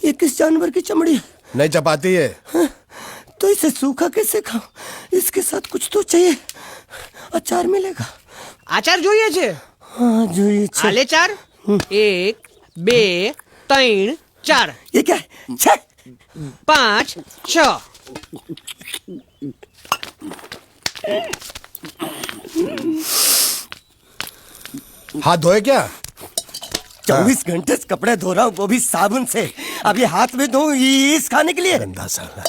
ये किस जानवर की चमड़ी नहीं चपाती है? तो इसे सूखा कैसे खाऊं? इसके साथ कुछ तो चाहिए। अचार मिलेगा? આચાર જોઈએ છે? हाँ જોઈએ છે। આલે ચાર 1 2 3 4 ये क्या है? 6 5 6 हाथ धोए क्या? 24 घंटे से कपड़े धो रहा हूँ, वो भी साबुन से। अब ये हाथ में धो इस खाने के लिए? गंदा साला।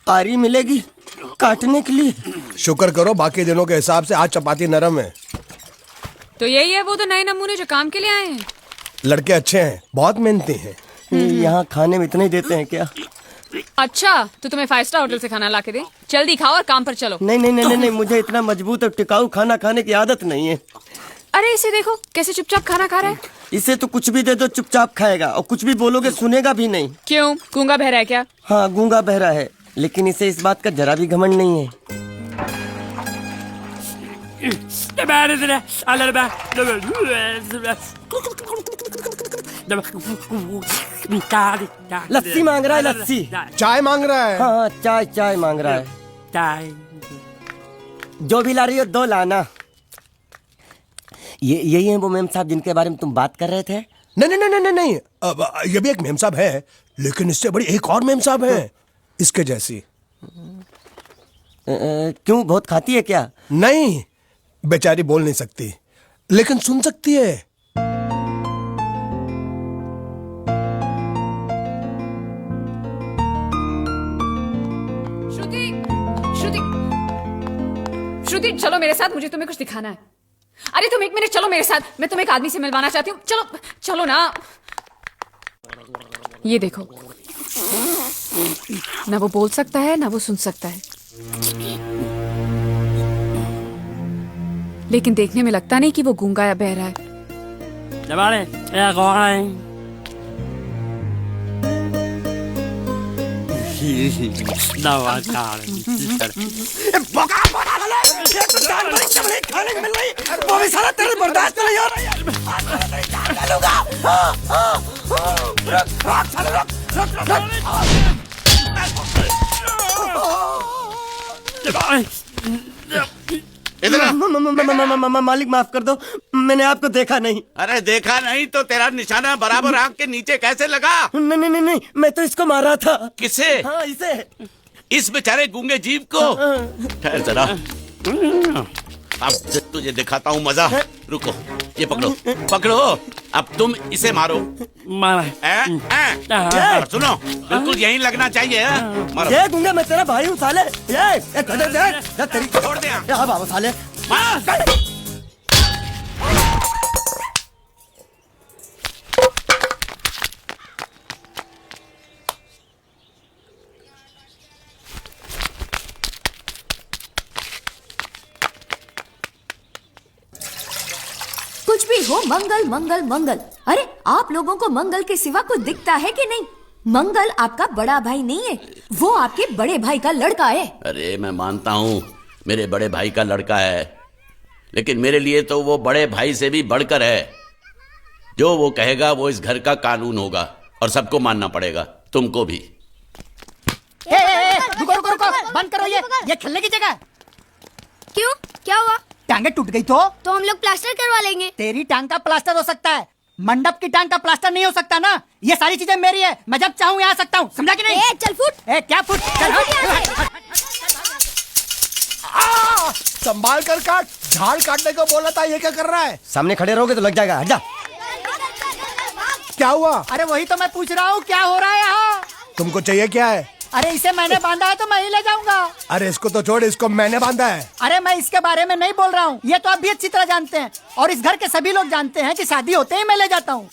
आरी मिलेगी काटने के लिए? शुक्र करो बाकी दिनों के हिसाब से आज चपाती नरम है। तो यही है वो तो नए नमूने जो काम के लिए आए हैं। लड़के अच्छे हैं, बहुत मेहनती हैं। यहाँ खाने में इतना ही देते हैं क्या? अच्छा तो तुम्हें 5 स्टार होटल से खाना ला के दे। जल्दी खाओ और काम पर चलो। नहीं नहीं नहीं नहीं, मुझे इतना मजबूत और टिकाऊ खाना खाने की आदत नहीं है। अरे इसे देखो कैसे चुपचाप खाना खा रहा है। इसे तो कुछ भी दे दो चुपचाप खाएगा, और कुछ भी बोलोगे सुनेगा भी नहीं। क्यों, गूंगा बहरा है क्या? हाँ गूंगा बहरा है, लेकिन इसे इस बात का जरा भी घमंड नहीं है। लस्सी मांग रहा है, लस्सी। चाय मांग रहा है। हाँ चाय चाय मांग रहा है। जो भी ला रही हो 2 लाना। ये यही है वो मेम साहब जिनके बारे में तुम बात कर रहे थे? नहीं नहीं नहीं नहीं नहीं, अब ये भी एक मेम साहब है, लेकिन इससे बड़ी एक और मेम साहब है इसके जैसी। क्यों, बहुत खाती है क्या? नहीं, बेचारी बोल नहीं सकती लेकिन सुन सकती है। श्रुति श्रुति श्रुति चलो मेरे साथ, मुझे तुम्हें कुछ दिखाना है। अरे तुम 1 मिनट चलो मेरे साथ, मैं तुम्हें एक आदमी से मिलवाना चाहती हूँ। चलो चलो ना। ये देखो, ना वो बोल सकता है ना वो सुन सकता है, लेकिन देखने में लगता नहीं कि वो गूंगा या बहरा है। खाने को मिल रही, वो भी सारा तेरे बर्दाश्त कर रही हो। मालिक माफ कर दो, मैंने आपको देखा नहीं। अरे देखा नहीं तो तेरा निशाना बराबर आंख के नीचे कैसे लगा? नहीं नहीं नहीं नहीं, मैं तो इसको मारा था। किसे? हाँ इसे। इस बेचारे गूंगे जीव को? ठहर जरा, अब तुझे दिखाता हूँ मजा। रुको, ये पकड़ो पकड़ो, अब तुम इसे मारो। सुनो, बिल्कुल यहीं लगना चाहिए। मारो। ये गूंगा, मैं तेरा भाई हूँ साले। ये तेरी छोड़ दे। हाँ बाबा साले। कुछ भी हो, मंगल मंगल मंगल। अरे आप लोगों को मंगल के सिवा कुछ दिखता है कि नहीं? मंगल आपका बड़ा भाई नहीं है, वो आपके बड़े भाई का लड़का है। अरे मैं मानता हूँ मेरे बड़े भाई का लड़का है, लेकिन मेरे लिए तो वो बड़े भाई से भी बढ़कर है। जो वो कहेगा वो इस घर का कानून होगा और सबको मानना पड़ेगा, तुमको भी। रुको रुको रुको, बंद करो ये खेलने की जगह। क्यों, क्या हुआ? टांगे टूट गई तो हम लोग प्लास्टर करवा लेंगे। तेरी टांग का प्लास्टर हो सकता है, मंडप की टांग का प्लास्टर नहीं हो सकता ना। ये सारी चीजें मेरी है, मैं जब चाहूँ यहाँ आ सकता हूँ, समझा कि नहीं? चल फुट। क्या फुट? संभाल कर काट, झाड़ काटने को बोला था, ये क्या कर रहा है? सामने खड़े रहोगे तो लग जाएगा, हट जा। क्या हुआ? अरे वही तो मैं पूछ रहा हूँ, क्या हो रहा है यहाँ? तुमको चाहिए क्या है? अरे इसे मैंने बांधा है तो मैं ही ले जाऊंगा। अरे इसको तो छोड़, इसको मैंने बांधा है। अरे मैं इसके बारे में नहीं बोल रहा हूँ, ये तो आप भी अच्छी तरह जानते हैं, और इस घर के सभी लोग जानते हैं कि शादी होते ही मैं ले जाता हूँ।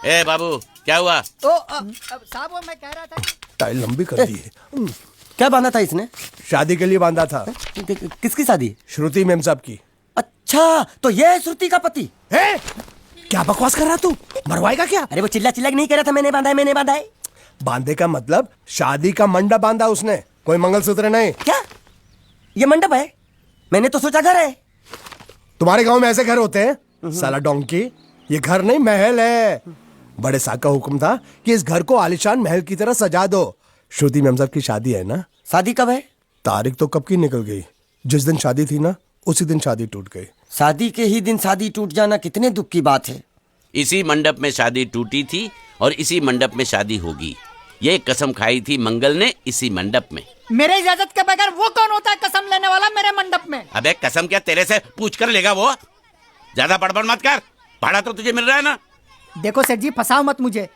ए बाबू, क्या हुआ? साहब वो मैं कह रहा था, टाइल लंबी कर दी है। क्या बांधा था इसने? शादी के लिए बांधा था। किसकी शादी? श्रुति मेम साहब की। अच्छा, तो ये है श्रुति का पति? क्या बकवास कर रहा तू? मरवाएगा क्या? अरे वो चिल्ला चिल्ला नहीं कह रहा था मैंने बांधा है मैंने बांधा है। बांधे का मतलब शादी का मंडप बांधा उसने, कोई मंगलसूत्र नहीं। क्या ये मंडप है? मैंने तो सोचा घर है। तुम्हारे गांव में ऐसे घर होते हैं साला डोंकी? ये घर नहीं महल है। बड़े साहब का हुक्म था कि इस घर को आलीशान महल की तरह सजा दो। श्रुति मैम साहब की शादी है ना? शादी कब है? तारीख तो कब की निकल गई। जिस दिन शादी थी ना उसी दिन शादी टूट गई। शादी के ही दिन शादी टूट जाना कितने दुख की बात है। इसी मंडप में शादी टूटी थी और इसी मंडप में शादी होगी। ये कसम खाई थी मंगल ने इसी मंडप में। मेरे इजाजत के बगैर वो कौन होता है कसम लेने वाला मेरे मंडप में? अबे कसम क्या तेरे से पूछ कर लेगा वो? ज्यादा बड़बड़ मत कर, भाड़ा तो तुझे मिल रहा है ना। देखो सेठ जी, फंसाओ मत मुझे।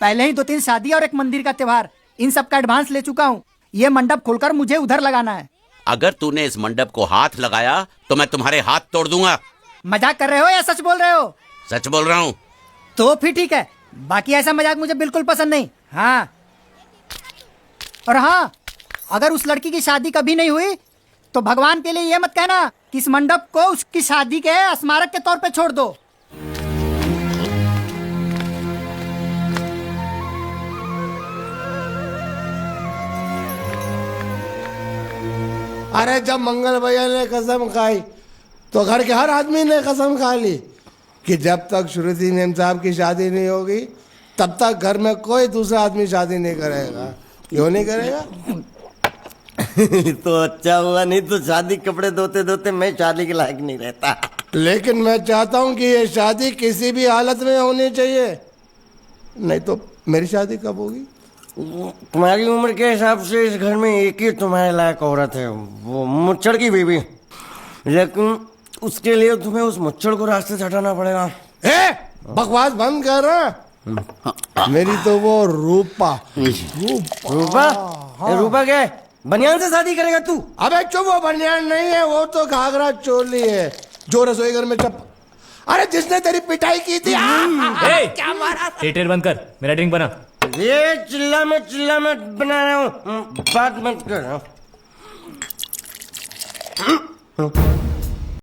पहले ही 2-3 शादी और एक मंदिर का त्योहार, इन सब का एडवांस ले चुका हूँ। ये मंडप खोलकर मुझे उधर लगाना है। अगर तूने इस मंडप को हाथ लगाया तो मैं तुम्हारे हाथ तोड़ दूंगा। मजाक कर रहे हो या सच बोल रहे हो? सच बोल रहा हूँ। तो फिर ठीक है, बाकी ऐसा मजाक मुझे बिल्कुल पसंद नहीं। हाँ, और हाँ, अगर उस लड़की की शादी कभी नहीं हुई तो भगवान के लिए ये मत कहना कि इस मंडप को उसकी शादी के स्मारक के तौर पे छोड़ दो। अरे जब मंगल भैया ने कसम खाई तो घर के हर आदमी ने कसम खा ली कि जब तक श्रुति मैम साहब की शादी नहीं होगी तब तक घर में कोई दूसरा आदमी शादी नहीं करेगा। क्यों नहीं करेगा? तो अच्छा हुआ, नहीं तो शादी कपड़े धोते धोते मैं शादी के लायक नहीं रहता। लेकिन मैं चाहता हूँ कि ये शादी किसी भी हालत में होनी चाहिए, नहीं तो मेरी शादी कब होगी? तुम्हारी उम्र के हिसाब से इस घर में एक ही तुम्हारे लायक औरत है, वो मुच्छड़ की बीवी। लेकिन उसके लिए तुम्हें उस मुच्छड़ को रास्ते से हटाना पड़ेगा। बकवास बंद कर रहा। मेरी तो वो रूपा। रूपा? रूपा क्या है? बनियान से शादी करेगा तू? अबे चुप, वो बनियान नहीं है, वो तो घाघरा चोली है जो रसोई घर में अरे जिसने तेरी पिटाई की थी। क्या मारा? थिएटर बंद कर, मेरा ड्रिंक बना। ये चिल्ला मत बना रहा हूँ, बात मत कर।